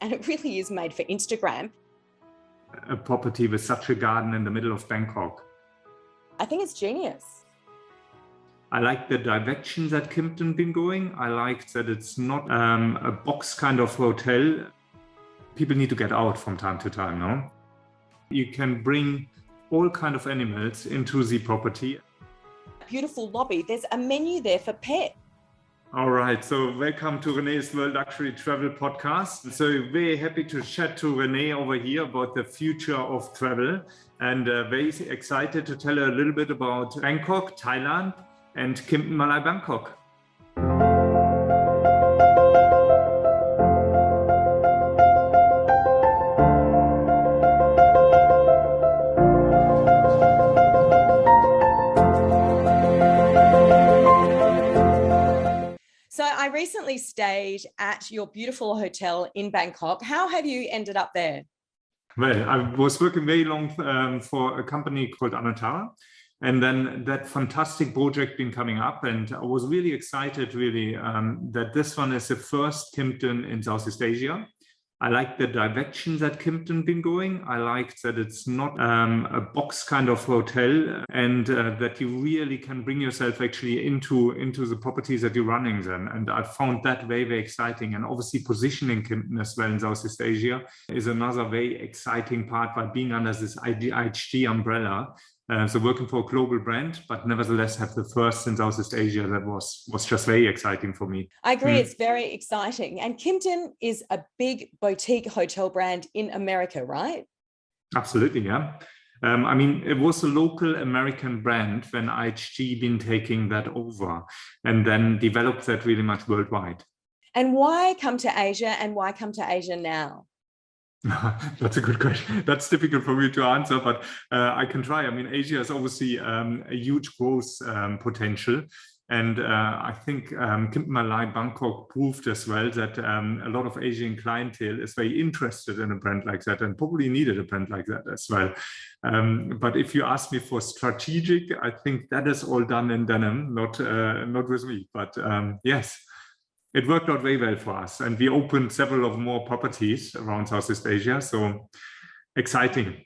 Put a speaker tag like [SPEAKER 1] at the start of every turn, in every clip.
[SPEAKER 1] and it really is made for Instagram.
[SPEAKER 2] A property with such a garden in the middle of Bangkok.
[SPEAKER 1] I think it's genius.
[SPEAKER 2] I like the direction that Kimpton been going. I like that it's not a box kind of hotel. People need to get out from time to time, no? You can bring all kind of animals into the property.
[SPEAKER 1] Beautiful lobby. There's a menu there for pets.
[SPEAKER 2] All right, so welcome to Renee's World Luxury Travel Podcast. So very happy to chat to Renae over here about the future of travel, and very excited to tell her a little bit about Bangkok, Thailand, and Kimpton, Maa-Lai, Bangkok.
[SPEAKER 1] So I recently stayed at your beautiful hotel in Bangkok. How have you ended up there?
[SPEAKER 2] Well, I was working very long for a company called Anatara, and then that fantastic project been coming up, and I was really excited that this one is the first Kimpton in Southeast Asia. I like the direction that Kimpton been going. I like that it's not a box kind of hotel, and that you really can bring yourself actually into the properties that you're running then. And I found that very, very exciting. And obviously positioning Kimpton as well in Southeast Asia is another very exciting part by being under this IHG umbrella. So working for a global brand, but nevertheless have the first in Southeast Asia, that was just very exciting for me.
[SPEAKER 1] I agree, It's very exciting. And Kimpton is a big boutique hotel brand in America, right?
[SPEAKER 2] Absolutely, yeah. I mean, it was a local American brand when IHG been taking that over and then developed that really much worldwide.
[SPEAKER 1] And why come to Asia, and why come to Asia now?
[SPEAKER 2] That's a good question. That's difficult for me to answer, but I can try. I mean, Asia is obviously a huge growth potential. And I think Kimpton, Maa-Lai, Bangkok proved as well that a lot of Asian clientele is very interested in a brand like that and probably needed a brand like that as well. But if you ask me for strategic, I think that is all done in denim, not with me. But yes. It worked out very well for us, and we opened several of more properties around Southeast Asia, so exciting.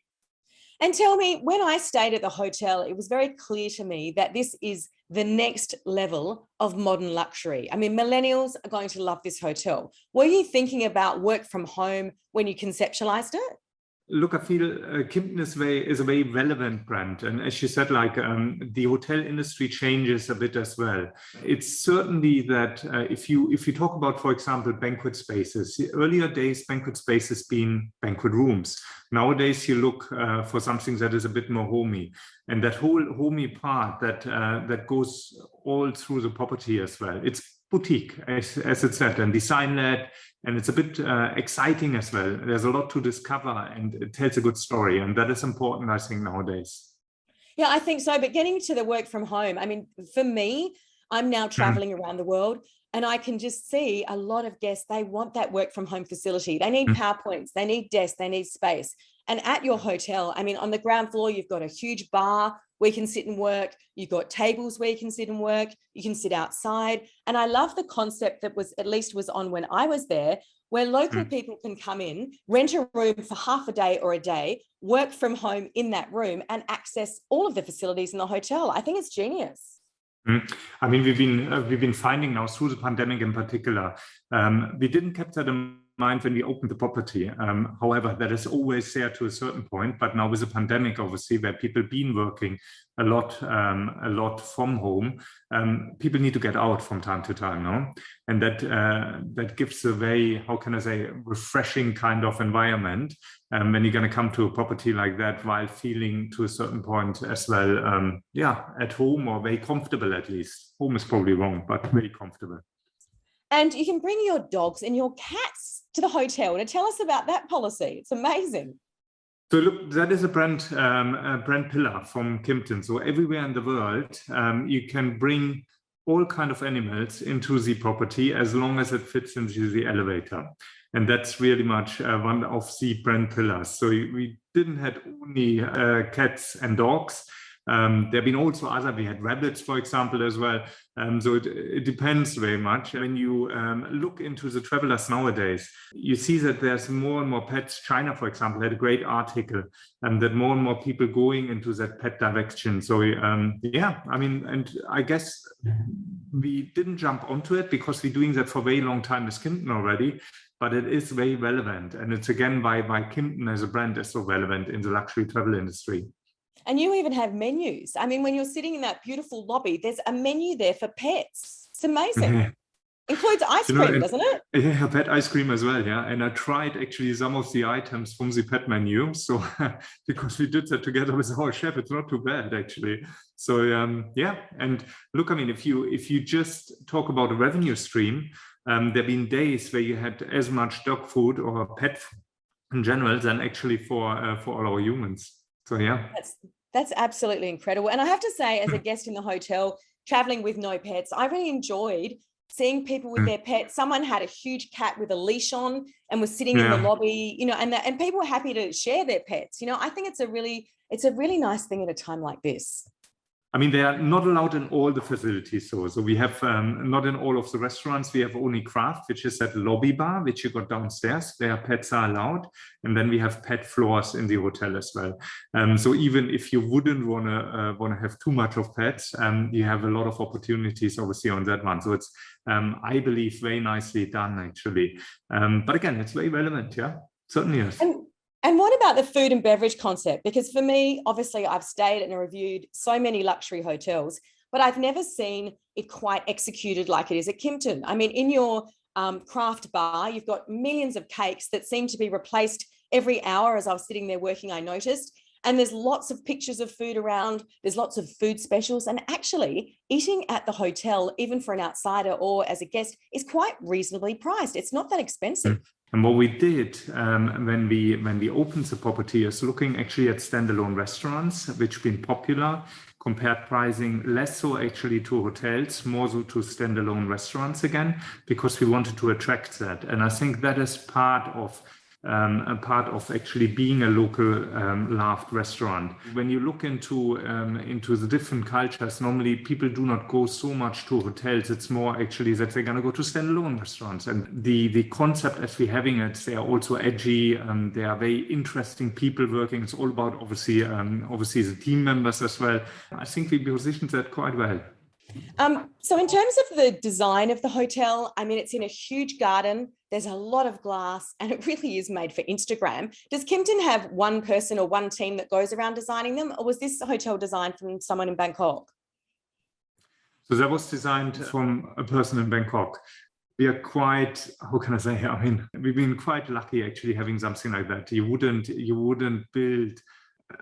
[SPEAKER 1] And tell me, when I stayed at the hotel, it was very clear to me that this is the next level of modern luxury. I mean, millennials are going to love this hotel. Were you thinking about work from home when you conceptualized it?
[SPEAKER 2] Look, I feel Kimpton is a very relevant brand. And as you said, like the hotel industry changes a bit as well. It's certainly that if you talk about, for example, banquet spaces, the earlier days, banquet spaces being banquet rooms. Nowadays, you look for something that is a bit more homey. And that whole homey part that goes all through the property as well. It's boutique, as it said, and design-led, and it's a bit exciting as well. There's a lot to discover, and it tells a good story, and that is important, I think, nowadays.
[SPEAKER 1] Yeah, I think so. But getting to the work from home, I mean, for me, I'm now traveling around the world, and I can just see a lot of guests, they want that work from home facility. They need PowerPoints, they need desks, they need space. And at your hotel, I mean, on the ground floor, you've got a huge bar where you can sit and work. You've got tables where you can sit and work. You can sit outside. And I love the concept that was on when I was there, where local people can come in, rent a room for half a day or a day, work from home in that room, and access all of the facilities in the hotel. I think it's genius.
[SPEAKER 2] I mean, we've been finding now through the pandemic in particular, we didn't keep that in mind when we opened the property. However, that is always there to a certain point. But now with the pandemic, obviously, where people been working a lot from home, people need to get out from time to time, no? And that gives a very, how can I say, refreshing kind of environment when you're going to come to a property like that while feeling to a certain point as well, at home, or very comfortable at least. Home is probably wrong, but very comfortable.
[SPEAKER 1] And you can bring your dogs and your cats to the hotel. Now, tell us about that policy. It's amazing.
[SPEAKER 2] So look, that is a brand pillar from Kimpton. So everywhere in the world, you can bring all kind of animals into the property as long as it fits into the elevator. And that's really much one of the brand pillars. So we didn't have only cats and dogs, There have been also other, we had rabbits, for example, as well. So it depends very much. When you look into the travelers nowadays, you see that there's more and more pets. China, for example, had a great article that more and more people going into that pet direction. So yeah, I mean, and I guess we didn't jump onto it because we're doing that for a very long time with Kimpton already, but it is very relevant. And it's again why Kimpton as a brand is so relevant in the luxury travel industry.
[SPEAKER 1] And you even have menus. I mean, when you're sitting in that beautiful lobby, there's a menu there for pets. It's amazing.
[SPEAKER 2] Yeah.
[SPEAKER 1] Includes ice cream, doesn't it?
[SPEAKER 2] Yeah, pet ice cream as well, yeah. And I tried actually some of the items from the pet menu. So because we did that together with our chef, it's not too bad actually. So yeah, and look, I mean, if you just talk about a revenue stream, there have been days where you had as much dog food or pet food in general than actually for all our humans. So yeah.
[SPEAKER 1] That's absolutely incredible. And I have to say, as a guest in the hotel, traveling with no pets, I really enjoyed seeing people with their pets. Someone had a huge cat with a leash on and was sitting in the lobby, you know, and people were happy to share their pets. You know, I think it's a really nice thing at a time like this.
[SPEAKER 2] I mean, they are not allowed in all the facilities. So we have not in all of the restaurants. We have only craft, which is that lobby bar, which you got downstairs, where pets are allowed. And then we have pet floors in the hotel as well. So even if you wouldn't want to have too much of pets, you have a lot of opportunities obviously on that one. So it's, I believe, very nicely done actually. But again, it's very relevant. Yeah, certainly is.
[SPEAKER 1] And what about the food and beverage concept? Because for me, obviously, I've stayed and reviewed so many luxury hotels, but I've never seen it quite executed like it is at Kimpton. I mean, in your craft bar, you've got millions of cakes that seem to be replaced every hour. As I was sitting there working, I noticed. And there's lots of pictures of food around. There's lots of food specials. And actually, eating at the hotel, even for an outsider or as a guest, is quite reasonably priced. It's not that expensive.
[SPEAKER 2] And what we did when we opened the property is looking actually at standalone restaurants, which have been popular, compared pricing less so actually to hotels, more so to standalone restaurants again, because we wanted to attract that. And I think that is part of actually being a local loved restaurant. When you look into the different cultures, normally people do not go so much to hotels. It's more actually that they're going to go to standalone restaurants. And the concept as we're having it, they are also edgy. They are very interesting people working. It's all about obviously the team members as well. I think we positioned that quite well.
[SPEAKER 1] So in terms of the design of the hotel, I mean, it's in a huge garden. There's a lot of glass and it really is made for Instagram. Does Kimpton have one person or one team that goes around designing them? Or was this hotel designed from someone in Bangkok?
[SPEAKER 2] So that was designed from a person in Bangkok. We are quite, how can I say, I mean, we've been quite lucky actually having something like that. You wouldn't build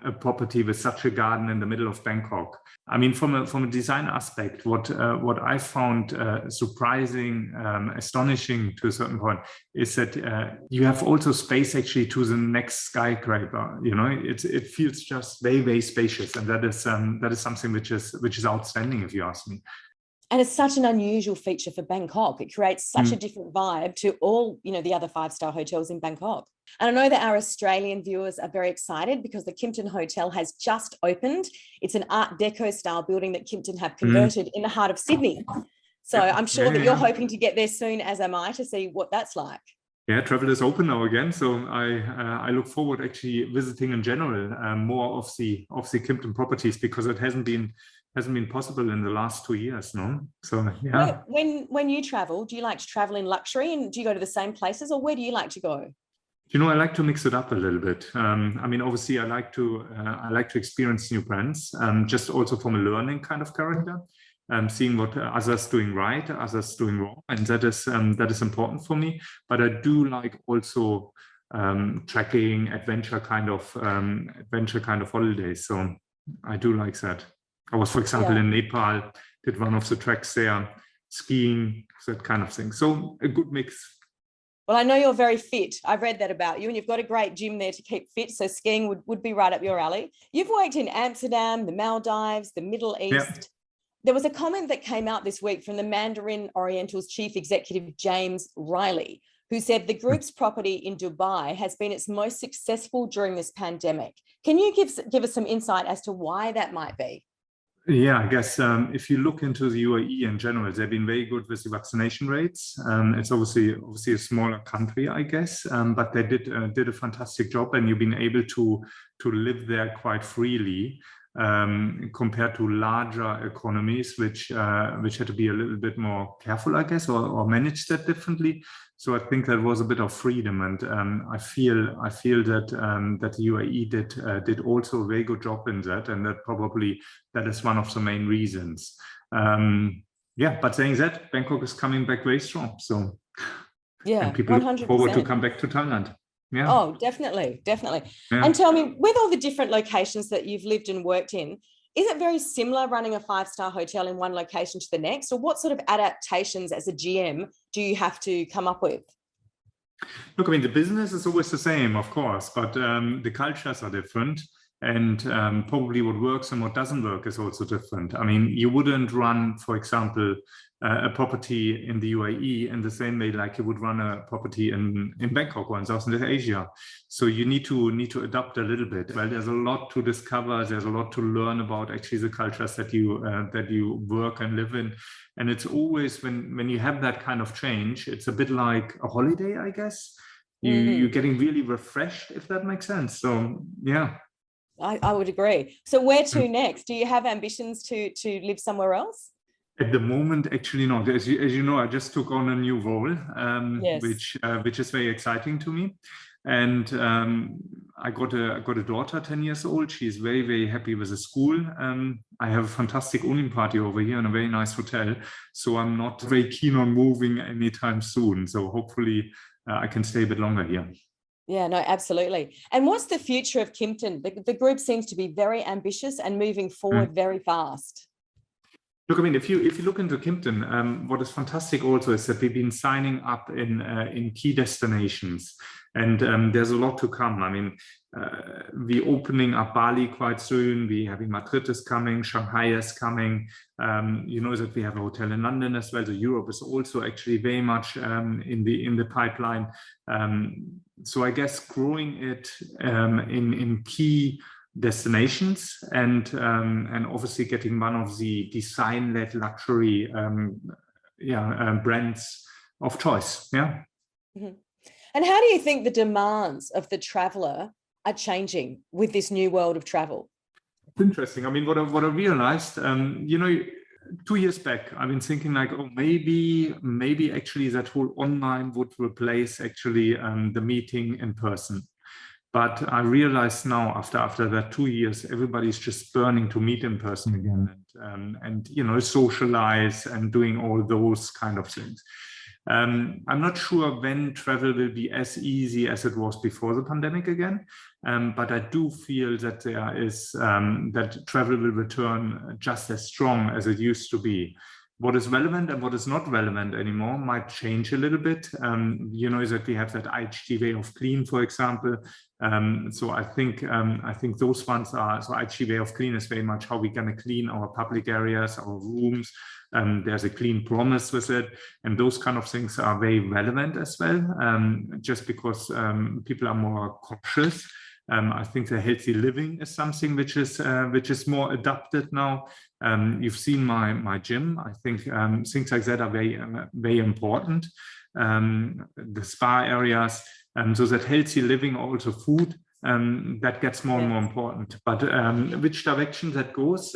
[SPEAKER 2] a property with such a garden in the middle of Bangkok. I mean, from a design aspect, what I found surprising, astonishing to a certain point is that you have also space actually to the next skyscraper. You know, it feels just very, very spacious, and that is something which is outstanding, if you ask me.
[SPEAKER 1] And it's such an unusual feature for Bangkok. It creates such a different vibe to all, you know, the other 5-star hotels in Bangkok. And I know that our Australian viewers are very excited because the Kimpton Hotel has just opened. It's an Art Deco style building that Kimpton have converted in the heart of Sydney. So I'm sure that you're hoping to get there soon, as am I, to see what that's like.
[SPEAKER 2] Yeah, travel is open now again, so I look forward actually visiting in general more of the Kimpton properties, because it hasn't been possible in the last 2 years, no? So yeah.
[SPEAKER 1] When you travel, do you like to travel in luxury, and do you go to the same places, or where do you like to go?
[SPEAKER 2] You know, I like to mix it up a little bit. I mean, obviously, I like to experience new brands, just also from a learning kind of character, seeing what others doing right, others doing wrong, and that is important for me. But I do like also tracking adventure kind of holidays. So I do like that. I was, for example, in Nepal, did one of the treks there, skiing, that kind of thing. So a good mix.
[SPEAKER 1] Well, I know you're very fit. I've read that about you, and you've got a great gym there to keep fit. So skiing would be right up your alley. You've worked in Amsterdam, the Maldives, the Middle East.
[SPEAKER 2] Yeah.
[SPEAKER 1] There was a comment that came out this week from the Mandarin Oriental's chief executive, James Riley, who said the group's property in Dubai has been its most successful during this pandemic. Can you give us some insight as to why that might be?
[SPEAKER 2] Yeah, I guess if you look into the UAE in general, they've been very good with the vaccination rates. It's obviously a smaller country, I guess, but they did a fantastic job, and you've been able to live there quite freely compared to larger economies, which had to be a little bit more careful, I guess, or manage that differently. So I think that was a bit of freedom, and I feel that that the UAE did also a very good job in that, and that is one of the main reasons. Yeah, but saying that, Bangkok is coming back very strong. So
[SPEAKER 1] yeah,
[SPEAKER 2] and people
[SPEAKER 1] 100%.
[SPEAKER 2] look forward to come back to Thailand. Yeah.
[SPEAKER 1] Oh, definitely. Yeah. And tell me, with all the different locations that you've lived and worked in, is it very similar running a 5-star hotel in one location to the next, or what sort of adaptations as a GM do you have to come up with?
[SPEAKER 2] Look, I mean, the business is always the same, of course, but the cultures are different, and probably what works and what doesn't work is also different. I mean, you wouldn't run, for example, a property in the UAE in the same way like you would run a property in Bangkok or in Southeast Asia. So you need to adapt a little bit. Well, there's a lot to discover. There's a lot to learn about actually the cultures that you work and live in. And it's always when you have that kind of change, it's a bit like a holiday, I guess. You're getting really refreshed, if that makes sense. So yeah.
[SPEAKER 1] I would agree. So where to next? Do you have ambitions to live somewhere else?
[SPEAKER 2] At the moment, actually not. As you know, I just took on a new role,
[SPEAKER 1] Yes.
[SPEAKER 2] which is very exciting to me. And I got a daughter, 10 years old. She's very, very happy with the school. I have a fantastic opening party over here in a very nice hotel. So I'm not very keen on moving anytime soon. So hopefully I can stay a bit longer here.
[SPEAKER 1] Yeah, no, absolutely. And what's the future of Kimpton? The group seems to be very ambitious and moving forward very fast.
[SPEAKER 2] Look, I mean, if you look into Kimpton, what is fantastic also is that we've been signing up in key destinations, and there's a lot to come. I mean, we're opening up Bali quite soon. We having Madrid is coming, Shanghai is coming. You know that we have a hotel in London as well. So Europe is also actually very much in the pipeline. So I guess growing it in key destinations and obviously getting one of the design-led luxury brands of choice. Yeah.
[SPEAKER 1] Mm-hmm. And how do you think the demands of the traveler are changing with this new world of travel?
[SPEAKER 2] It's interesting. I mean, what I realized, 2 years back, I've been thinking like, oh, maybe actually that whole online would replace actually the meeting in person. But I realize now, after that 2 years, everybody's just burning to meet in person again and socialize and doing all those kind of things. I'm not sure when travel will be as easy as it was before the pandemic again, but I do feel that there is that travel will return just as strong as it used to be. What is relevant and what is not relevant anymore might change a little bit. That we have that IHG way of clean, for example. So I think those ones are, so IHG way of clean is very much how we're going to clean our public areas, our rooms. There's a clean promise with it. And those kind of things are very relevant as well, just because people are more cautious. I think the healthy living is something which is more adapted now. You've seen my gym. I think things like that are very, very important. The spa areas, so that healthy living, also food, that gets more and more important. But which direction that goes,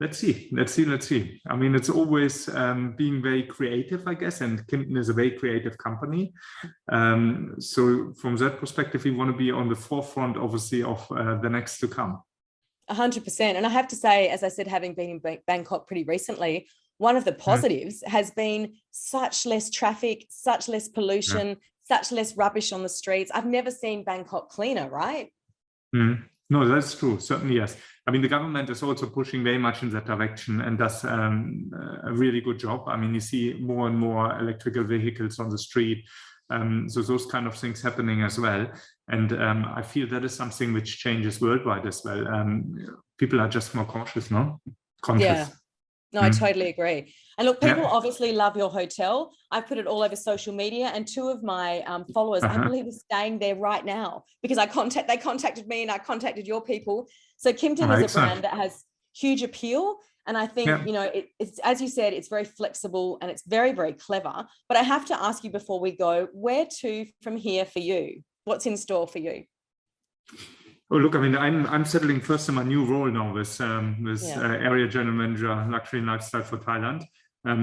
[SPEAKER 2] let's see. I mean, it's always being very creative, I guess, and Kimpton is a very creative company. So from that perspective, we want to be on the forefront, obviously, of the next to come.
[SPEAKER 1] 100%. And I have to say, as I said, having been in Bangkok pretty recently, one of the positives has been such less traffic, such less pollution, such less rubbish on the streets. I've never seen Bangkok cleaner, right?
[SPEAKER 2] No, that's true. Certainly, yes. I mean, the government is also pushing very much in that direction and does a really good job. I mean, you see more and more electrical vehicles on the street. So those kind of things happening as well. And I feel that is something which changes worldwide as well. People are just more cautious, no? Conscious.
[SPEAKER 1] No, I totally agree. And look, people
[SPEAKER 2] Yeah.
[SPEAKER 1] obviously love your hotel. I've put it all over social media, and two of my followers, I believe, are staying there right now because they contacted me and I contacted your people. So Kimpton is a brand that has huge appeal. And I think, you know, it's, as you said, it's very flexible and it's very, very clever. But I have to ask you before we go, where to from here for you? What's in store for you?
[SPEAKER 2] Oh, look, I mean, I'm settling first in my new role now with area general manager, luxury and lifestyle for Thailand.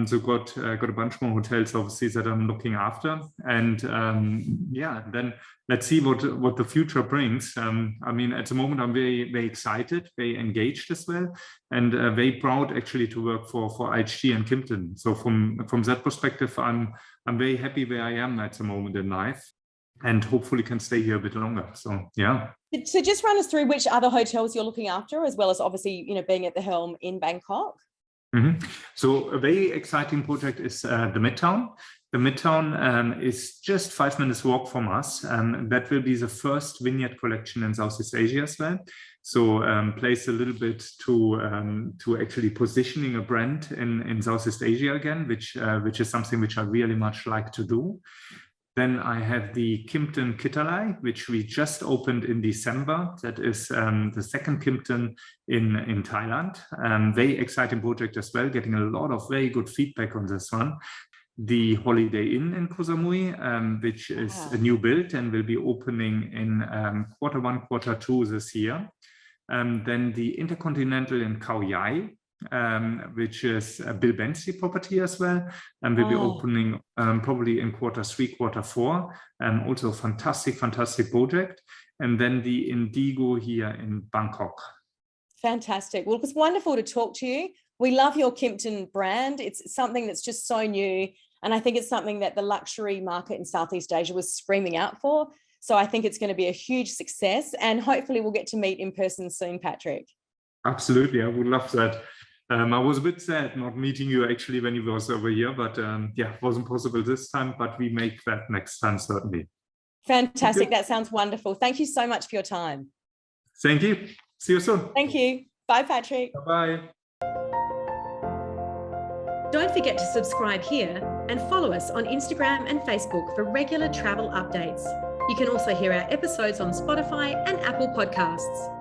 [SPEAKER 2] So got a bunch more hotels, obviously, that I'm looking after. And then let's see what the future brings. I mean, at the moment, I'm very, very excited, very engaged as well, and very proud actually to work for IHG and Kimpton. So from that perspective, I'm very happy where I am at the moment in life, and hopefully can stay here a bit longer. So yeah.
[SPEAKER 1] So just run us through which other hotels you're looking after, as well as obviously, you know, being at the helm in Bangkok.
[SPEAKER 2] So a very exciting project is the Midtown. The Midtown is just 5 minutes walk from us. That will be the first vineyard collection in Southeast Asia as well. So plays a little bit to actually positioning a brand in Southeast Asia again, which is something which I really much like to do. Then I have the Kimpton Maa-Lai, which we just opened in December. That is the second Kimpton in Thailand. Very exciting project as well, getting a lot of very good feedback on this one. The Holiday Inn in Koh Samui, which is a new build and will be opening in Q1, Q2 this year. Then the Intercontinental in Khao Yai, which is a Bill Bensley property as well, and will be opening probably in Q3, Q4. Also a fantastic project. And then the Indigo here in Bangkok.
[SPEAKER 1] Fantastic. Well, it was wonderful to talk to you. We love your Kimpton brand. It's something that's just so new. And I think it's something that the luxury market in Southeast Asia was screaming out for. So I think it's going to be a huge success, and hopefully we'll get to meet in person soon, Patrick.
[SPEAKER 2] Absolutely. I would love that. I was a bit sad not meeting you actually when you was over here, but it wasn't possible this time, but we make that next time, certainly.
[SPEAKER 1] Fantastic. That sounds wonderful. Thank you so much for your time.
[SPEAKER 2] Thank you. See you soon.
[SPEAKER 1] Thank you. Bye, Patrick.
[SPEAKER 2] Bye-bye.
[SPEAKER 3] Don't forget to subscribe here and follow us on Instagram and Facebook for regular travel updates. You can also hear our episodes on Spotify and Apple Podcasts.